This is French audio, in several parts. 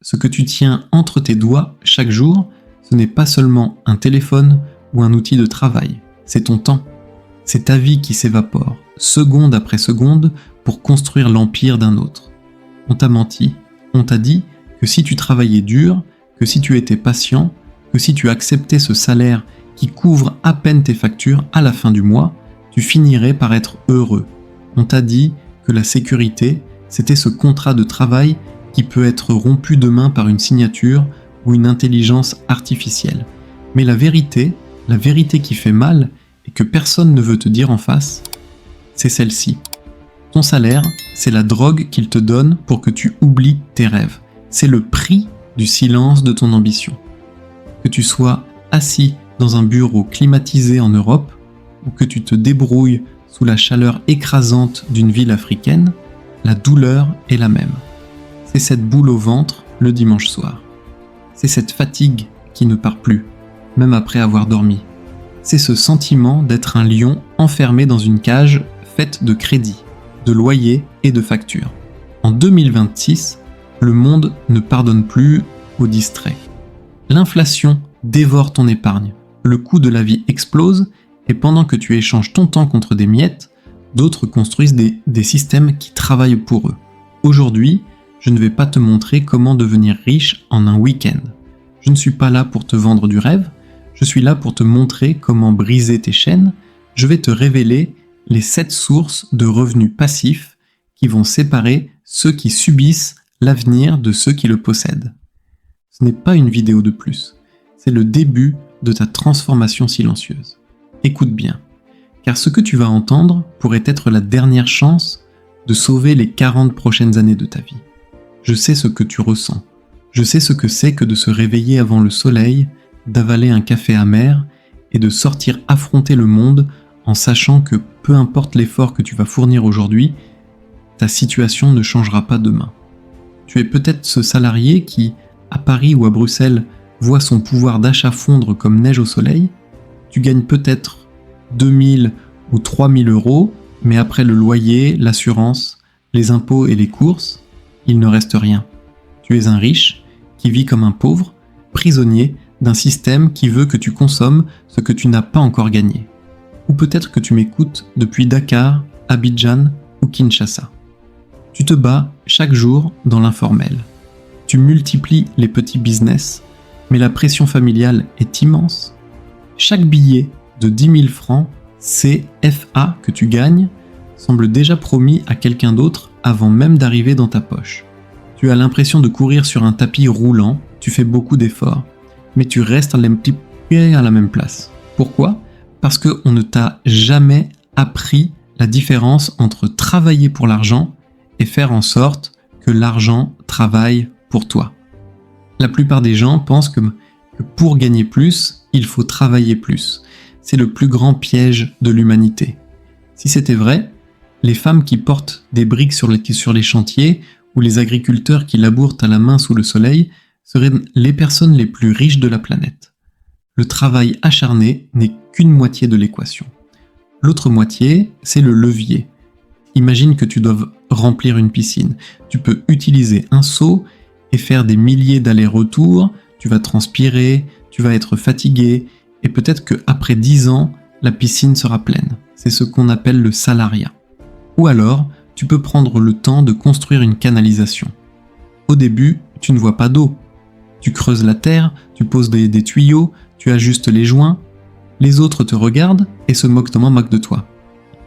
ce que tu tiens entre tes doigts chaque jour, ce n'est pas seulement un téléphone ou un outil de travail, c'est ton temps. C'est ta vie qui s'évapore, seconde après seconde, pour construire l'empire d'un autre. On t'a menti, on t'a dit que si tu travaillais dur, que si tu étais patient, que si tu acceptais ce salaire qui couvre à peine tes factures à la fin du mois, tu finirais par être heureux. On t'a dit que la sécurité, c'était ce contrat de travail qui peut être rompu demain par une signature ou une intelligence artificielle. Mais la vérité qui fait mal et que personne ne veut te dire en face, c'est celle-ci. Ton salaire, c'est la drogue qu'il te donne pour que tu oublies tes rêves. C'est le prix du silence de ton ambition. Que tu sois assis dans un bureau climatisé en Europe ou que tu te débrouilles sous la chaleur écrasante d'une ville africaine, la douleur est la même. C'est cette boule au ventre le dimanche soir. C'est cette fatigue qui ne part plus, même après avoir dormi. C'est ce sentiment d'être un lion enfermé dans une cage faite de crédits, de loyers et de factures. En 2026, le monde ne pardonne plus aux distraits. L'inflation dévore ton épargne, le coût de la vie explose et pendant que tu échanges ton temps contre des miettes, d'autres construisent des systèmes qui travaillent pour eux. Aujourd'hui, je ne vais pas te montrer comment devenir riche en un week-end. Je ne suis pas là pour te vendre du rêve, je suis là pour te montrer comment briser tes chaînes. Je vais te révéler les 7 sources de revenus passifs qui vont séparer ceux qui subissent l'avenir de ceux qui le possèdent. Ce n'est pas une vidéo de plus, c'est le début de ta transformation silencieuse. Écoute bien, car ce que tu vas entendre pourrait être la dernière chance de sauver les 40 prochaines années de ta vie. Je sais ce que tu ressens, je sais ce que c'est que de se réveiller avant le soleil, d'avaler un café amer et de sortir affronter le monde en sachant que peu importe l'effort que tu vas fournir aujourd'hui, ta situation ne changera pas demain. Tu es peut-être ce salarié qui, à Paris ou à Bruxelles, voit son pouvoir d'achat fondre comme neige au soleil. Tu gagnes peut-être 2000 ou 3000 euros, mais après le loyer, l'assurance, les impôts et les courses, il ne reste rien. Tu es un riche qui vit comme un pauvre, prisonnier d'un système qui veut que tu consommes ce que tu n'as pas encore gagné. Ou peut-être que tu m'écoutes depuis Dakar, Abidjan ou Kinshasa. Tu te bats chaque jour dans l'informel. Tu multiplies les petits business, mais la pression familiale est immense. Chaque billet de 10 000 francs CFA que tu gagnes semble déjà promis à quelqu'un d'autre avant même d'arriver dans ta poche. Tu as l'impression de courir sur un tapis roulant, tu fais beaucoup d'efforts, mais tu restes à la même place. Pourquoi ? Parce qu'on ne t'a jamais appris la différence entre travailler pour l'argent et faire en sorte que l'argent travaille pour toi. La plupart des gens pensent que pour gagner plus, il faut travailler plus. C'est le plus grand piège de l'humanité. Si c'était vrai, les femmes qui portent des briques sur les chantiers ou les agriculteurs qui labourent à la main sous le soleil seraient les personnes les plus riches de la planète. Le travail acharné n'est qu'une moitié de l'équation. L'autre moitié, c'est le levier. Imagine que tu dois remplir une piscine. Tu peux utiliser un seau et faire des milliers d'allers-retours, tu vas transpirer, tu vas être fatigué, et peut-être qu'après 10 ans, la piscine sera pleine. C'est ce qu'on appelle le salariat. Ou alors, tu peux prendre le temps de construire une canalisation. Au début, tu ne vois pas d'eau. Tu creuses la terre, tu poses des tuyaux, tu ajustes les joints. Les autres te regardent et se moquent de toi.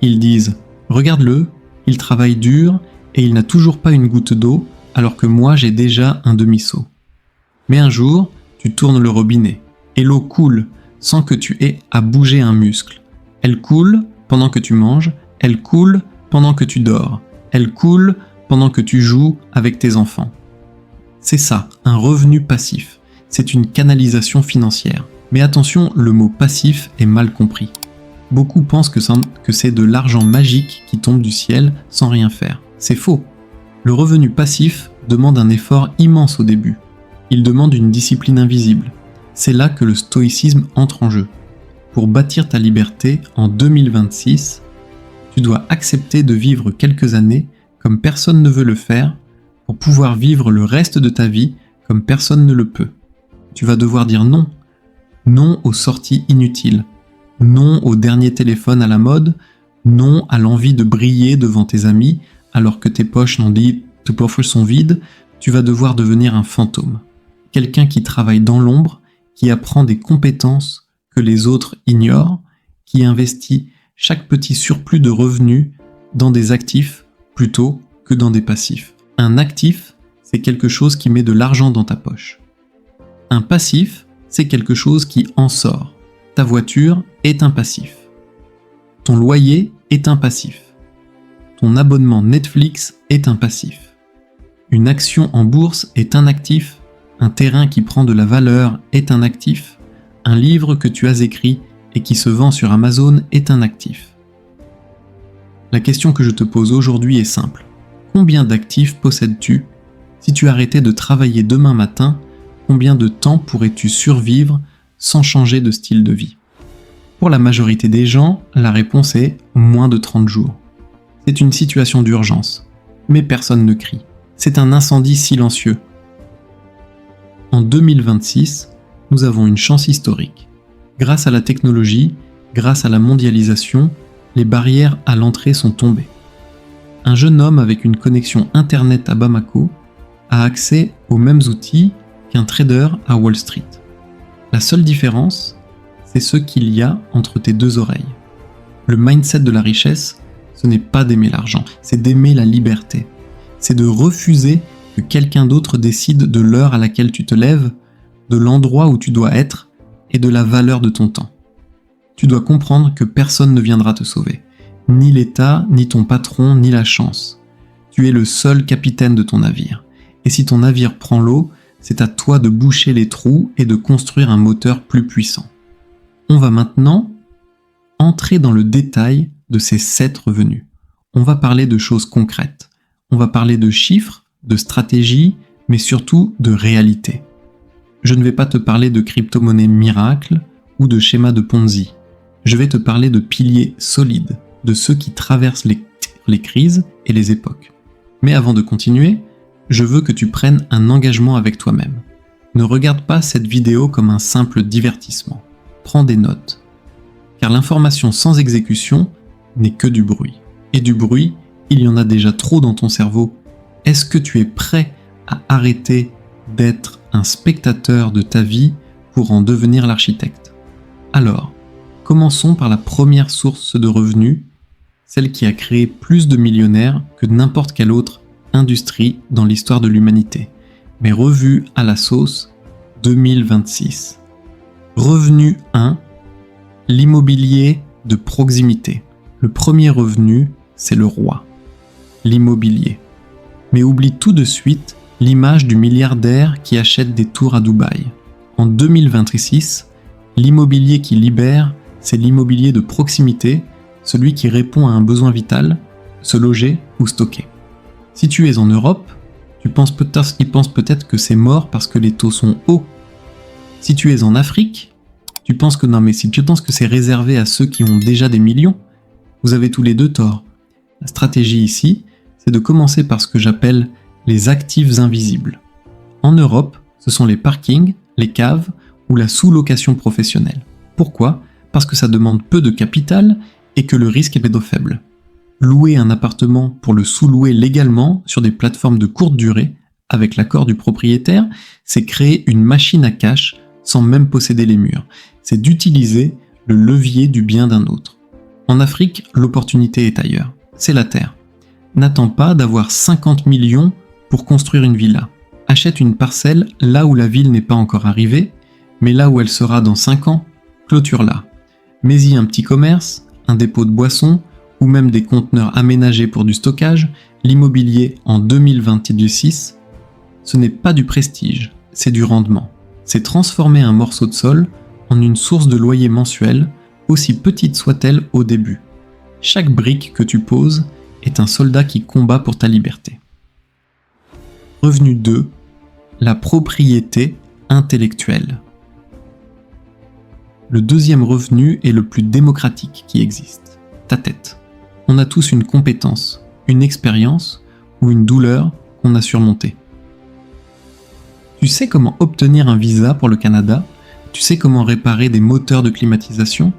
Ils disent « Regarde-le, il travaille dur et il n'a toujours pas une goutte d'eau, alors que moi j'ai déjà un demi-seau. » Mais un jour, tu tournes le robinet et l'eau coule sans que tu aies à bouger un muscle. Elle coule pendant que tu manges, elle coule pendant que tu dors, elle coule pendant que tu joues avec tes enfants. C'est ça, un revenu passif. C'est une canalisation financière. Mais attention, le mot passif est mal compris. Beaucoup pensent que c'est de l'argent magique qui tombe du ciel sans rien faire. C'est faux. Le revenu passif demande un effort immense au début. Il demande une discipline invisible. C'est là que le stoïcisme entre en jeu. Pour bâtir ta liberté en 2026, tu dois accepter de vivre quelques années comme personne ne veut le faire pour pouvoir vivre le reste de ta vie comme personne ne le peut. Tu vas devoir dire non. Non aux sorties inutiles. Non au dernier téléphone à la mode. Non à l'envie de briller devant tes amis alors que tes poches n'en dit tes poches sont vides. Tu vas devoir devenir un fantôme. Quelqu'un qui travaille dans l'ombre, qui apprend des compétences que les autres ignorent, qui investit chaque petit surplus de revenus dans des actifs plutôt que dans des passifs. Un actif, c'est quelque chose qui met de l'argent dans ta poche. Un passif, c'est quelque chose qui en sort. Ta voiture est un passif. Ton loyer est un passif. Ton abonnement Netflix est un passif. Une action en bourse est un actif. Un terrain qui prend de la valeur est un actif. Un livre que tu as écrit et qui se vend sur Amazon est un actif. La question que je te pose aujourd'hui est simple. Combien d'actifs possèdes-tu ? Si tu arrêtais de travailler demain matin, combien de temps pourrais-tu survivre sans changer de style de vie ? Pour la majorité des gens, la réponse est moins de 30 jours. C'est une situation d'urgence, mais personne ne crie. C'est un incendie silencieux. En 2026, nous avons une chance historique. Grâce à la technologie, grâce à la mondialisation, les barrières à l'entrée sont tombées. Un jeune homme avec une connexion Internet à Bamako a accès aux mêmes outils qu'un trader à Wall Street. La seule différence, c'est ce qu'il y a entre tes deux oreilles. Le mindset de la richesse, ce n'est pas d'aimer l'argent, c'est d'aimer la liberté. C'est de refuser que quelqu'un d'autre décide de l'heure à laquelle tu te lèves, de l'endroit où tu dois être et de la valeur de ton temps. Tu dois comprendre que personne ne viendra te sauver. Ni l'État, ni ton patron, ni la chance. Tu es le seul capitaine de ton navire. Et si ton navire prend l'eau, c'est à toi de boucher les trous et de construire un moteur plus puissant. On va maintenant entrer dans le détail de ces 7 revenus. On va parler de choses concrètes. On va parler de chiffres, de stratégies, mais surtout de réalité. Je ne vais pas te parler de crypto-monnaies miracles ou de schémas de Ponzi. Je vais te parler de piliers solides, de ceux qui traversent les crises et les époques. Mais avant de continuer, je veux que tu prennes un engagement avec toi-même. Ne regarde pas cette vidéo comme un simple divertissement. Prends des notes. Car l'information sans exécution n'est que du bruit. Et du bruit, il y en a déjà trop dans ton cerveau. Est-ce que tu es prêt à arrêter d'être un spectateur de ta vie pour en devenir l'architecte ? Alors, commençons par la première source de revenus, celle qui a créé plus de millionnaires que n'importe quelle autre industrie dans l'histoire de l'humanité, mais revue à la sauce 2026. Revenu 1, l'immobilier de proximité. Le premier revenu, c'est le roi, l'immobilier. Mais oublie tout de suite l'image du milliardaire qui achète des tours à Dubaï. En 2026, l'immobilier qui libère, c'est l'immobilier de proximité, celui qui répond à un besoin vital, se loger ou stocker. Si tu es en Europe, ils pensent peut-être que c'est mort parce que les taux sont hauts. Si tu es en Afrique, tu penses que c'est réservé à ceux qui ont déjà des millions, vous avez tous les deux tort. La stratégie ici, c'est de commencer par ce que j'appelle les actifs invisibles. En Europe, ce sont les parkings, les caves ou la sous-location professionnelle. Pourquoi ? Parce que ça demande peu de capital et que le risque est plutôt faible. Louer un appartement pour le sous-louer légalement sur des plateformes de courte durée, avec l'accord du propriétaire, c'est créer une machine à cash sans même posséder les murs. C'est d'utiliser le levier du bien d'un autre. En Afrique, l'opportunité est ailleurs. C'est la terre. N'attends pas d'avoir 50 millions pour construire une villa. Achète une parcelle là où la ville n'est pas encore arrivée, mais là où elle sera dans 5 ans, clôture-la. Mets-y un petit commerce, un dépôt de boissons, ou même des conteneurs aménagés pour du stockage. L'immobilier en 2026, ce n'est pas du prestige, c'est du rendement. C'est transformer un morceau de sol en une source de loyer mensuel, aussi petite soit-elle au début. Chaque brique que tu poses est un soldat qui combat pour ta liberté. Revenu 2, la propriété intellectuelle. Le deuxième revenu est le plus démocratique qui existe, ta tête. On a tous une compétence, une expérience ou une douleur qu'on a surmontée. Tu sais comment obtenir un visa pour le Canada? Tu sais comment réparer des moteurs de climatisation?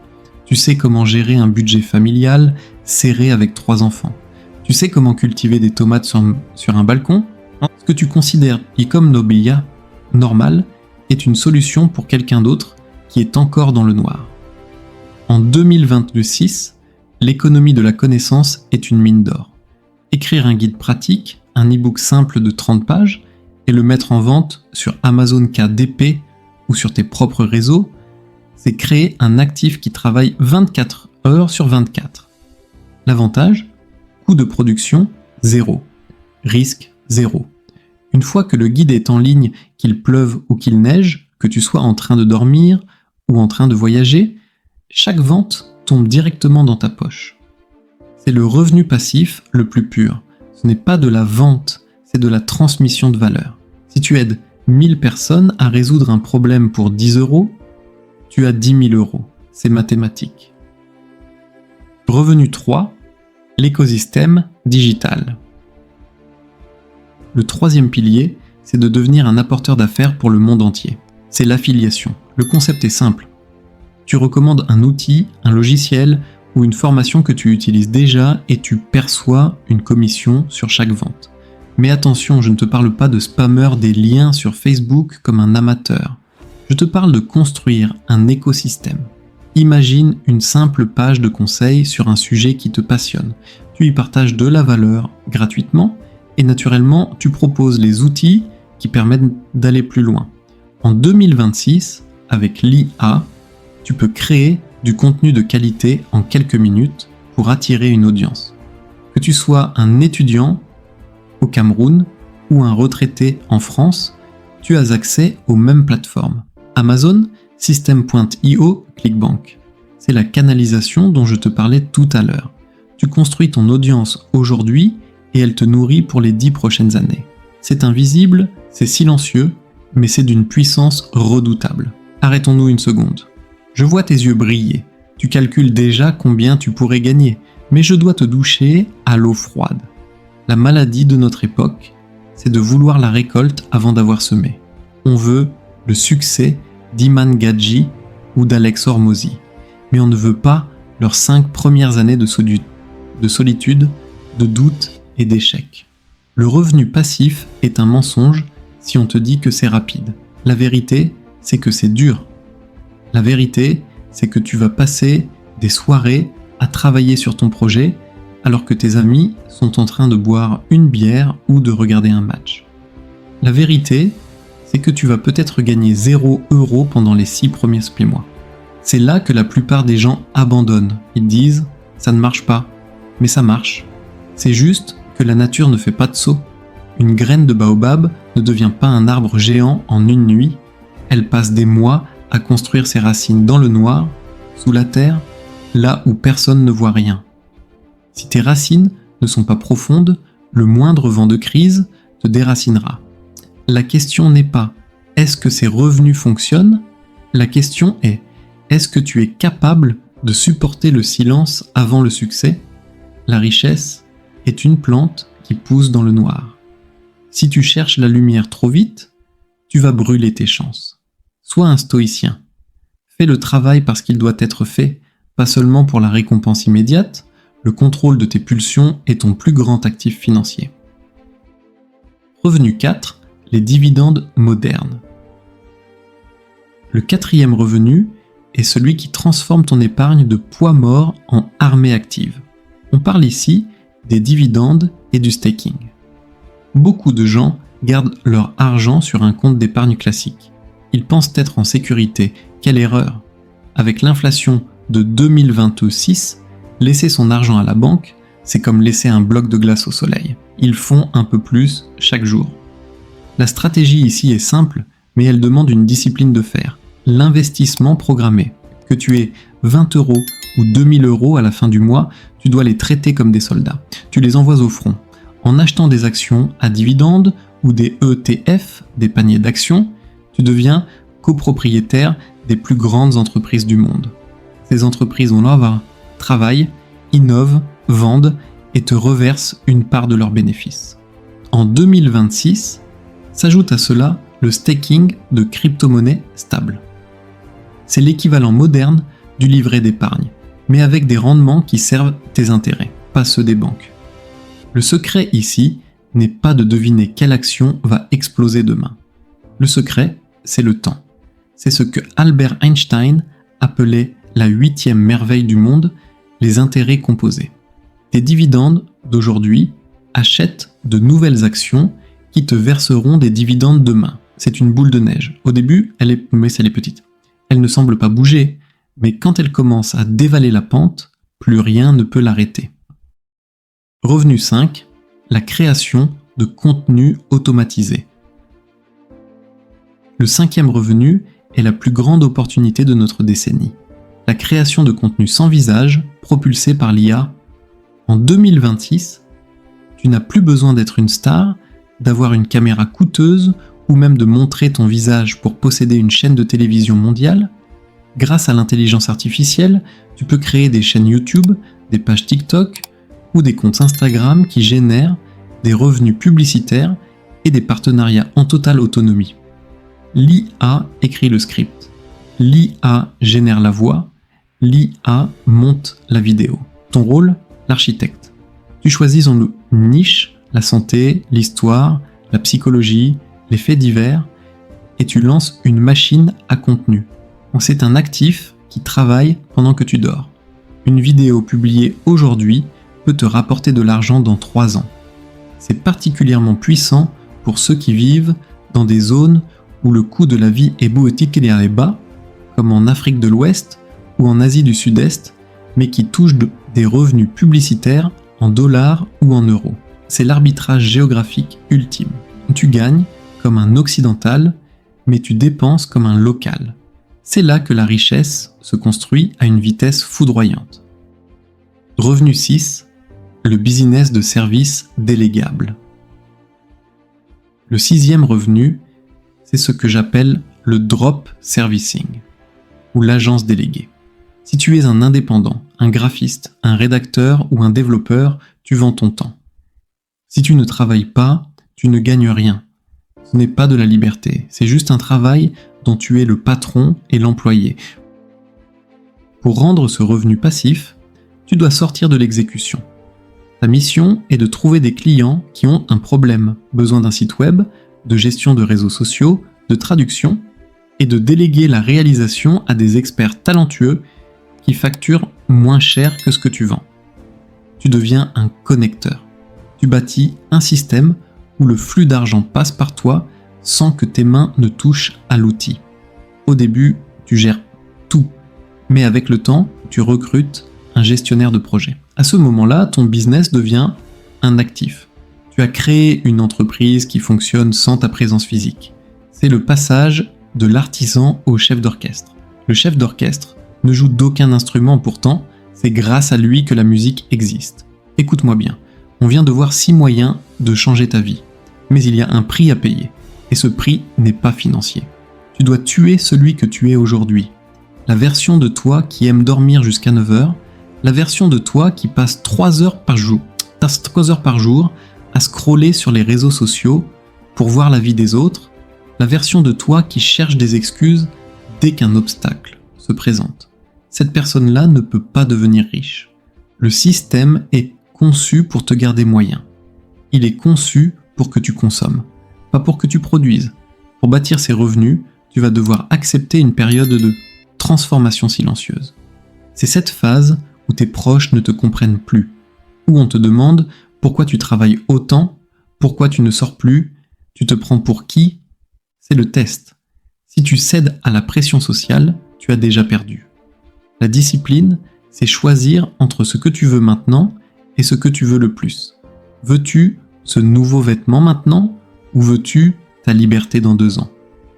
Tu sais comment gérer un budget familial serré avec 3 enfants? Tu sais comment cultiver des tomates sur un balcon? Ce que tu considères comme Nobia, normal, est une solution pour quelqu'un d'autre qui est encore dans le noir. En 2026, l'économie de la connaissance est une mine d'or. Écrire un guide pratique, un e-book simple de 30 pages, et le mettre en vente sur Amazon KDP ou sur tes propres réseaux, c'est créer un actif qui travaille 24 heures sur 24. L'avantage, coût de production, 0. Risque, 0. Une fois que le guide est en ligne, qu'il pleuve ou qu'il neige, que tu sois en train de dormir ou en train de voyager, chaque vente tombe directement dans ta poche. C'est le revenu passif le plus pur. Ce n'est pas de la vente, c'est de la transmission de valeur. Si tu aides 1000 personnes à résoudre un problème pour 10 euros, tu as 10 000 euros. C'est mathématique. Revenu 3, l'écosystème digital. Le troisième pilier, c'est de devenir un apporteur d'affaires pour le monde entier. C'est l'affiliation. Le concept est simple. Tu recommandes un outil, un logiciel ou une formation que tu utilises déjà et tu perçois une commission sur chaque vente. Mais attention, je ne te parle pas de spammer des liens sur Facebook comme un amateur. Je te parle de construire un écosystème. Imagine une simple page de conseils sur un sujet qui te passionne. Tu y partages de la valeur gratuitement et naturellement, tu proposes les outils qui permettent d'aller plus loin. En 2026, avec l'IA, tu peux créer du contenu de qualité en quelques minutes pour attirer une audience. Que tu sois un étudiant au Cameroun ou un retraité en France, tu as accès aux mêmes plateformes. Amazon, System.io, ClickBank. C'est la canalisation dont je te parlais tout à l'heure. Tu construis ton audience aujourd'hui et elle te nourrit pour les 10 prochaines années. C'est invisible, c'est silencieux, mais c'est d'une puissance redoutable. Arrêtons-nous une seconde. Je vois tes yeux briller. Tu calcules déjà combien tu pourrais gagner, mais je dois te doucher à l'eau froide. La maladie de notre époque, c'est de vouloir la récolte avant d'avoir semé. On veut le succès d'Iman Gadzhi ou d'Alex Hormozy, mais on ne veut pas leurs 5 premières années de solitude, de doute et d'échec. Le revenu passif est un mensonge si on te dit que c'est rapide. La vérité, c'est que c'est dur. La vérité, c'est que tu vas passer des soirées à travailler sur ton projet alors que tes amis sont en train de boire une bière ou de regarder un match. La vérité, c'est que tu vas peut-être gagner 0 € pendant les 6 premiers mois. C'est là que la plupart des gens abandonnent. Ils disent « ça ne marche pas », mais ça marche. C'est juste que la nature ne fait pas de saut. Une graine de baobab ne devient pas un arbre géant en une nuit. Elle passe des mois à construire ses racines dans le noir, sous la terre, là où personne ne voit rien. Si tes racines ne sont pas profondes, le moindre vent de crise te déracinera. La question n'est pas « est-ce que ces revenus fonctionnent ?» La question est « est-ce que tu es capable de supporter le silence avant le succès ?» La richesse est une plante qui pousse dans le noir. Si tu cherches la lumière trop vite, tu vas brûler tes chances. Sois un stoïcien. Fais le travail parce qu'il doit être fait, pas seulement pour la récompense immédiate. Le contrôle de tes pulsions est ton plus grand actif financier. Revenu 4, les dividendes modernes. Le 4e revenu est celui qui transforme ton épargne de poids mort en armée active. On parle ici des dividendes et du staking. Beaucoup de gens gardent leur argent sur un compte d'épargne classique. Ils pensent être en sécurité. Quelle erreur! Avec l'inflation de 2026, laisser son argent à la banque, c'est comme laisser un bloc de glace au soleil. Ils font un peu plus chaque jour. La stratégie ici est simple, mais elle demande une discipline de fer. L'investissement programmé. Que tu aies 20 € ou 2000 € à la fin du mois, tu dois les traiter comme des soldats. Tu les envoies au front. En achetant des actions à dividendes ou des ETF, des paniers d'actions, tu deviens copropriétaire des plus grandes entreprises du monde. Ces entreprises ont leur travaillent, innovent, vendent et te reversent une part de leurs bénéfices. En 2026, s'ajoute à cela le staking de crypto-monnaies stables. C'est l'équivalent moderne du livret d'épargne, mais avec des rendements qui servent tes intérêts, pas ceux des banques. Le secret ici n'est pas de deviner quelle action va exploser demain. Le secret, c'est le temps. C'est ce que Albert Einstein appelait la 8e merveille du monde, les intérêts composés. Tes dividendes d'aujourd'hui achètent de nouvelles actions qui te verseront des dividendes demain. C'est une boule de neige. Au début, elle est petite. Elle ne semble pas bouger, mais quand elle commence à dévaler la pente, plus rien ne peut l'arrêter. Revenu 5, la création de contenu automatisé. Le 5e revenu est la plus grande opportunité de notre décennie. La création de contenu sans visage, propulsé par l'IA. En 2026, tu n'as plus besoin d'être une star, d'avoir une caméra coûteuse ou même de montrer ton visage pour posséder une chaîne de télévision mondiale. Grâce à l'intelligence artificielle, tu peux créer des chaînes YouTube, des pages TikTok ou des comptes Instagram qui génèrent des revenus publicitaires et des partenariats en totale autonomie. L'IA écrit le script, l'IA génère la voix, l'IA monte la vidéo. Ton rôle, l'architecte. Tu choisis une niche, la santé, l'histoire, la psychologie, les faits divers, et tu lances une machine à contenu. C'est un actif qui travaille pendant que tu dors. Une vidéo publiée aujourd'hui peut te rapporter de l'argent dans 3 ans. C'est particulièrement puissant pour ceux qui vivent dans des zones où le coût de la vie est particulièrement bas, comme en Afrique de l'Ouest ou en Asie du Sud-Est, mais qui touchent des revenus publicitaires en dollars ou en euros. C'est l'arbitrage géographique ultime. Tu gagnes comme un occidental, mais tu dépenses comme un local. C'est là que la richesse se construit à une vitesse foudroyante. Revenu 6, le business de service délégable. Le 6e revenu, c'est ce que j'appelle le drop servicing, ou l'agence déléguée. Si tu es un indépendant, un graphiste, un rédacteur ou un développeur, tu vends ton temps. Si tu ne travailles pas, tu ne gagnes rien. Ce n'est pas de la liberté, c'est juste un travail dont tu es le patron et l'employé. Pour rendre ce revenu passif, tu dois sortir de l'exécution. Ta mission est de trouver des clients qui ont un problème, besoin d'un site web, de gestion de réseaux sociaux, de traduction, et de déléguer la réalisation à des experts talentueux qui facturent moins cher que ce que tu vends. Tu deviens un connecteur. Tu bâtis un système où le flux d'argent passe par toi sans que tes mains ne touchent à l'outil. Au début, tu gères tout, mais avec le temps, tu recrutes un gestionnaire de projet. À ce moment-là, ton business devient un actif. Tu as créé une entreprise qui fonctionne sans ta présence physique. C'est le passage de l'artisan au chef d'orchestre. Le chef d'orchestre ne joue d'aucun instrument, pourtant, c'est grâce à lui que la musique existe. Écoute-moi bien, on vient de voir 6 moyens de changer ta vie. Mais il y a un prix à payer, et ce prix n'est pas financier. Tu dois tuer celui que tu es aujourd'hui. La version de toi qui aime dormir jusqu'à 9h, la version de toi qui passe 3 heures par jour à scroller sur les réseaux sociaux pour voir la vie des autres, la version de toi qui cherche des excuses dès qu'un obstacle se présente. Cette personne-là ne peut pas devenir riche. Le système est conçu pour te garder moyen. Il est conçu pour que tu consommes, pas pour que tu produises. Pour bâtir ces revenus, tu vas devoir accepter une période de transformation silencieuse. C'est cette phase où tes proches ne te comprennent plus, où on te demande pourquoi tu travailles autant, pourquoi tu ne sors plus, tu te prends pour qui? C'est le test. Si tu cèdes à la pression sociale, tu as déjà perdu. La discipline, c'est choisir entre ce que tu veux maintenant et ce que tu veux le plus. Veux-tu ce nouveau vêtement maintenant ou veux-tu ta liberté dans 2 ans?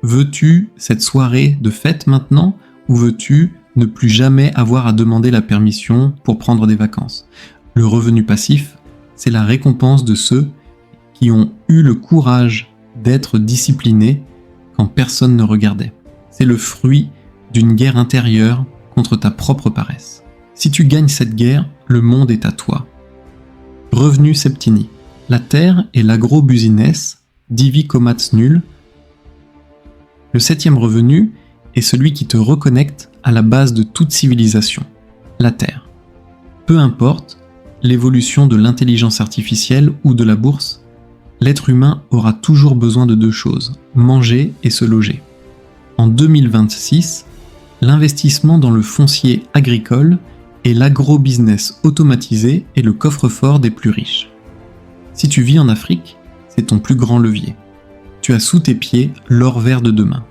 Veux-tu cette soirée de fête maintenant ou veux-tu ne plus jamais avoir à demander la permission pour prendre des vacances? Le revenu passif, c'est la récompense de ceux qui ont eu le courage d'être disciplinés quand personne ne regardait. C'est le fruit d'une guerre intérieure contre ta propre paresse. Si tu gagnes cette guerre, le monde est à toi. Revenu septini. La terre et l'agro-business, divi comats nul, Le 7e revenu est celui qui te reconnecte à la base de toute civilisation, la Terre. Peu importe l'évolution de l'intelligence artificielle ou de la bourse, l'être humain aura toujours besoin de 2 choses, manger et se loger. En 2026, l'investissement dans le foncier agricole et l'agro-business automatisé est le coffre-fort des plus riches. Si tu vis en Afrique, c'est ton plus grand levier. Tu as sous tes pieds l'or vert de demain.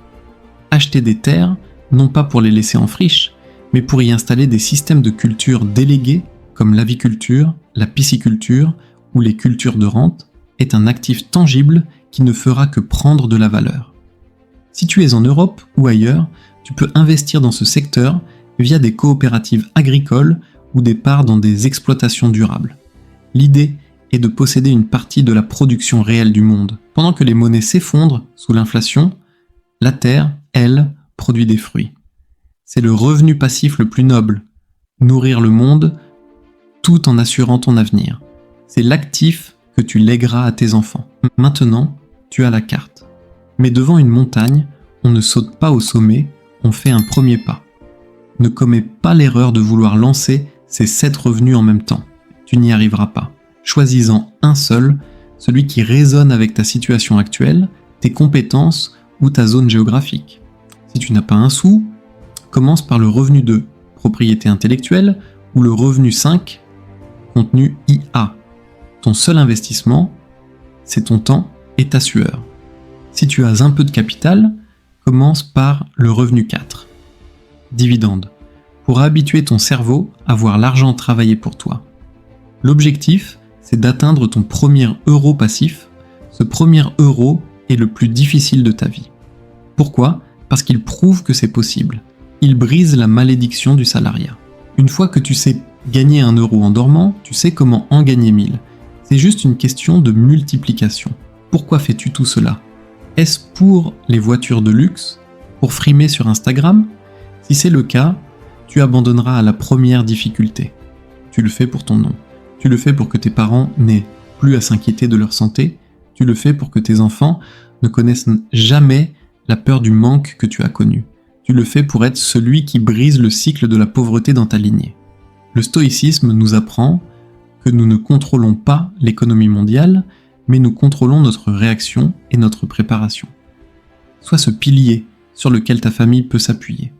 Acheter des terres, non pas pour les laisser en friche, mais pour y installer des systèmes de culture délégués comme l'aviculture, la pisciculture ou les cultures de rente, est un actif tangible qui ne fera que prendre de la valeur. Si tu es en Europe ou ailleurs, tu peux investir dans ce secteur via des coopératives agricoles ou des parts dans des exploitations durables. L'idée est de posséder une partie de la production réelle du monde. Pendant que les monnaies s'effondrent sous l'inflation, la terre, elle, produit des fruits. C'est le revenu passif le plus noble. Nourrir le monde tout en assurant ton avenir. C'est l'actif que tu lègueras à tes enfants. Maintenant, tu as la carte. Mais devant une montagne, on ne saute pas au sommet, on fait un premier pas. Ne commets pas l'erreur de vouloir lancer ces 7 revenus en même temps. Tu n'y arriveras pas. Choisis-en un seul, celui qui résonne avec ta situation actuelle, tes compétences ou ta zone géographique. Si tu n'as pas un sou, commence par le revenu 2, propriété intellectuelle, ou le revenu 5, contenu IA. Ton seul investissement, c'est ton temps et ta sueur. Si tu as un peu de capital, commence par le revenu 4. Dividende, pour habituer ton cerveau à voir l'argent travailler pour toi. L'objectif, c'est d'atteindre ton premier euro passif. Ce premier euro est le plus difficile de ta vie. Pourquoi ? Parce qu'il prouve que c'est possible. Il brise la malédiction du salariat. Une fois que tu sais gagner 1 euro en dormant, tu sais comment en gagner 1000. C'est juste une question de multiplication. Pourquoi fais-tu tout cela ? Est-ce pour les voitures de luxe ? Pour frimer sur Instagram ? Si c'est le cas, tu abandonneras à la première difficulté. Tu le fais pour ton nom. Tu le fais pour que tes parents n'aient plus à s'inquiéter de leur santé. Tu le fais pour que tes enfants ne connaissent jamais la peur du manque que tu as connu. Tu le fais pour être celui qui brise le cycle de la pauvreté dans ta lignée. Le stoïcisme nous apprend que nous ne contrôlons pas l'économie mondiale, mais nous contrôlons notre réaction et notre préparation. Sois ce pilier sur lequel ta famille peut s'appuyer.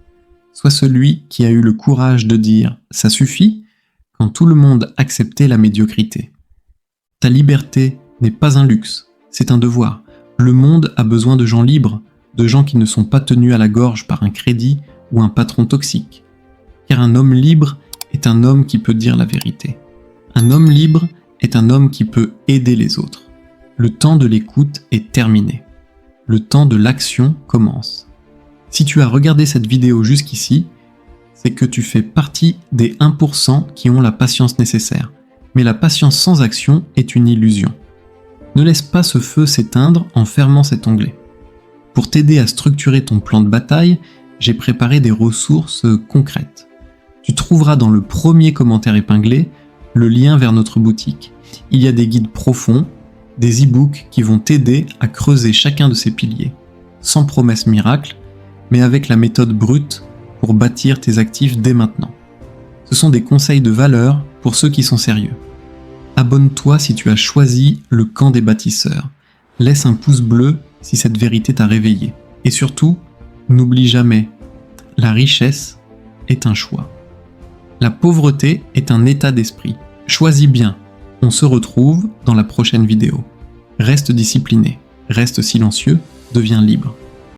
Sois celui qui a eu le courage de dire « ça suffit » quand tout le monde acceptait la médiocrité. Ta liberté n'est pas un luxe, c'est un devoir. Le monde a besoin de gens libres, de gens qui ne sont pas tenus à la gorge par un crédit ou un patron toxique. Car un homme libre est un homme qui peut dire la vérité. Un homme libre est un homme qui peut aider les autres. Le temps de l'écoute est terminé. Le temps de l'action commence. Si tu as regardé cette vidéo jusqu'ici, c'est que tu fais partie des 1% qui ont la patience nécessaire. Mais la patience sans action est une illusion. Ne laisse pas ce feu s'éteindre en fermant cet onglet. Pour t'aider à structurer ton plan de bataille, j'ai préparé des ressources concrètes. Tu trouveras dans le premier commentaire épinglé le lien vers notre boutique. Il y a des guides profonds, des e-books qui vont t'aider à creuser chacun de ces piliers, sans promesse miracle, mais avec la méthode brute pour bâtir tes actifs dès maintenant. Ce sont des conseils de valeur pour ceux qui sont sérieux. Abonne-toi si tu as choisi le camp des bâtisseurs. Laisse un pouce bleu si cette vérité t'a réveillé. Et surtout, n'oublie jamais, la richesse est un choix. La pauvreté est un état d'esprit. Choisis bien. On se retrouve dans la prochaine vidéo. Reste discipliné, reste silencieux, deviens libre.